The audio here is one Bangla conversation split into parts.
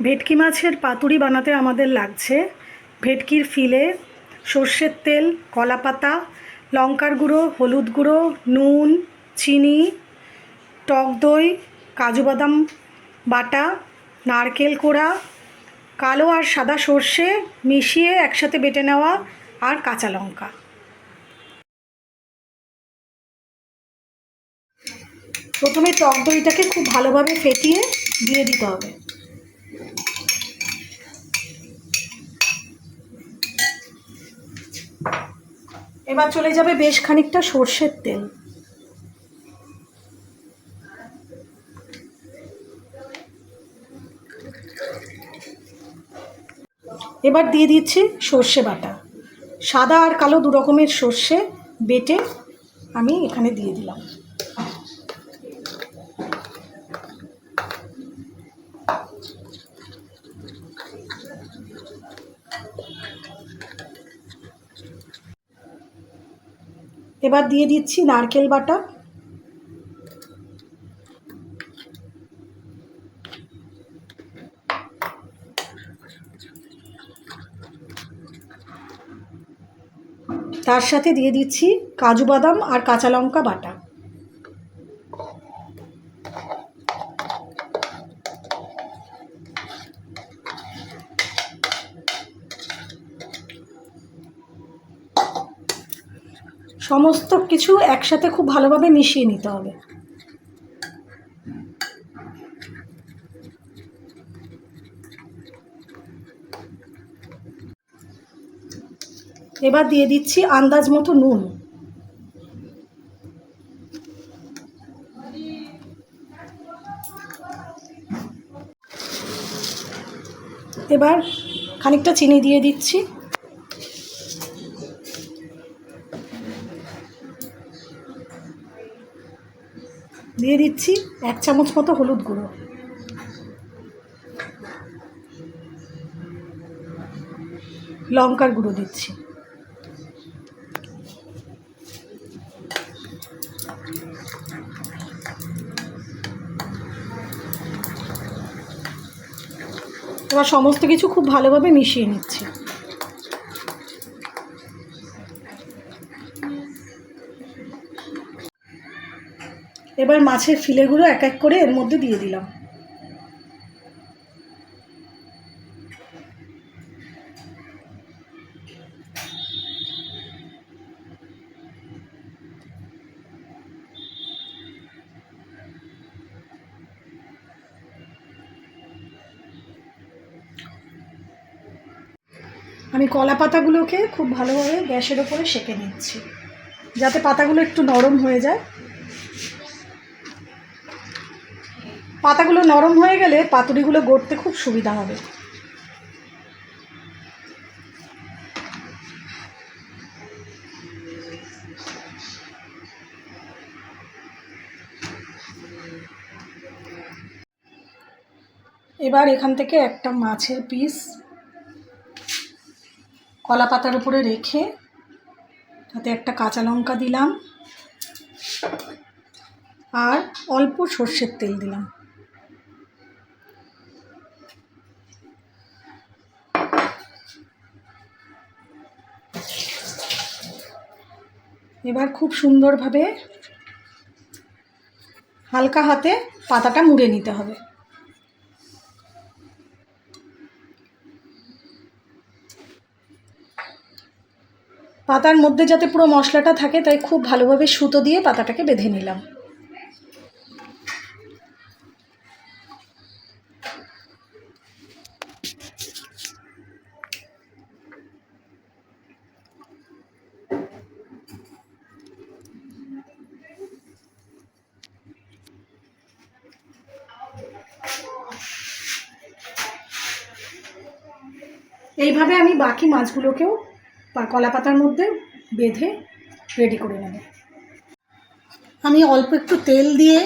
ভেটকি মাছের পাতুরি বানাতে আমাদের লাগছে ভেটকির ফিলে, সর্ষের তেল, কলাপাতা, লঙ্কার গুঁড়ো, হলুদ গুঁড়ো, নুন, চিনি, টক দই, কাজু বাদাম বাটা, নারকেল কোড়া, কালো আর সাদা সর্ষে মিশিয়ে একসাথে বেটে নেওয়া, আর কাঁচা লঙ্কা। প্রথমে টক দইটাকে খুব ভালোভাবে ফেটিয়ে দিয়ে দিতে হবে। এবার চলে যাবে বেশ খানিকটা সর্ষের তেল। এবার দিয়ে দিচ্ছি সর্ষে বাটা। সাদা আর কালো দু রকমের সর্ষে বেটে আমি এখানে দিয়ে দিলাম। এবার দিয়ে দিচ্ছি নারকেল বাটা, তার সাথে দিয়ে দিচ্ছি কাজু বাদাম আর কাঁচা লঙ্কা বাটা। সমস্ত কিছু একসাথে খুব ভালোভাবে মিশিয়ে নিতে হবে। এবার দিয়ে দিচ্ছি আন্দাজ মতো নুন। এবার খানিকটা চিনি দিয়ে দিচ্ছি। দিয়ে দিচ্ছি 1 চামচ মতো হলুদ গুঁড়ো। লঙ্কার গুঁড়ো দিচ্ছি। এবার সমস্ত কিছু খুব ভালোভাবে মিশিয়ে নিচ্ছি। এবার মাছের ফিলেগুলো এক এক করে এর মধ্যে দিয়ে দিলাম। আমি কলা পাতাগুলোকে খুব ভালোভাবে গ্যাসের ওপরে সেঁকে নিচ্ছি, যাতে পাতাগুলো একটু নরম হয়ে যায়। পাতাগুলো নরম হয়ে গেলে পাতুরিগুলো গড়তে খুব সুবিধা হবে। এবার এখান থেকে একটা মাছের পিস কলা পাতার উপরে রেখে তাতে একটা কাঁচা লঙ্কা দিলাম আর অল্প সর্ষের তেল দিলাম। এবার খুব সুন্দরভাবে হালকা হাতে পাতাটা মুড়ে নিতে হবে। পাতার মধ্যে যাতে পুরো মশলাটা থাকে তাই খুব ভালোভাবে সুতো দিয়ে পাতাটাকে বেঁধে নিলাম। এইভাবে আমি বাকি মাছগুলোকেও কলা পাতার মধ্যে বেঁধে রেডি করে নেব। আমি অল্প একটু তেল দিয়ে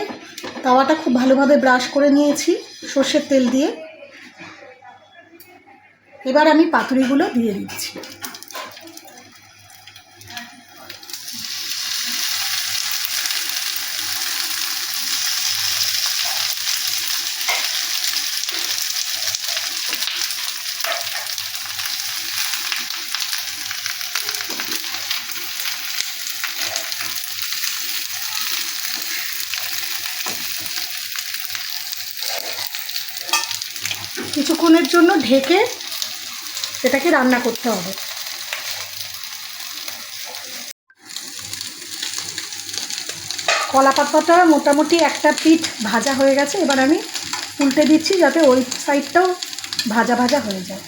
তাওয়াটা খুব ভালোভাবে ব্রাশ করে নিয়েছি সর্ষের তেল দিয়ে। এবার আমি পাতুরিগুলো দিয়ে দিচ্ছি। কিছুক্ষণের জন্য ঢেকে এটাকে রান্না করতে হবে। কলা পাতাটা মোটামুটি একটা পিঠ ভাজা হয়ে গেছে, এবার আমি উল্টে দিচ্ছি যাতে ওই সাইডটাও ভাজা ভাজা হয়ে যায়।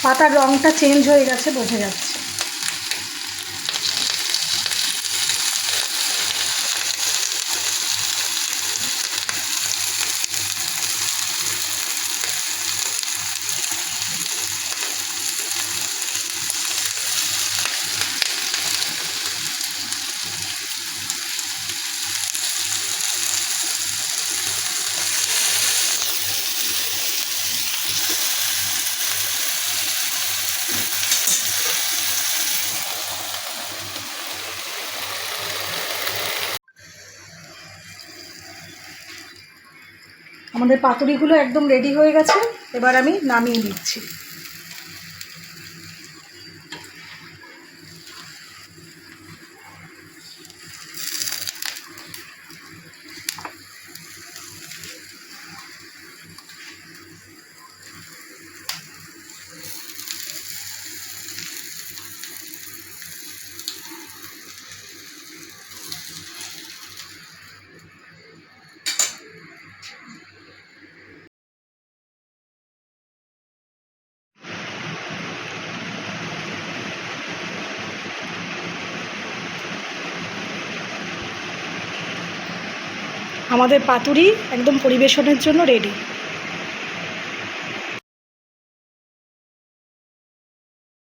পাতার রঙটা চেঞ্জ হয়ে গেছে, বোঝা যাচ্ছে। আমাদের পাতুরিগুলো একদম রেডি হয়ে গেছে, এবার আমি নামিয়ে নিচ্ছি। আমাদের পাতুরি একদম পরিবেশনের জন্য রেডি।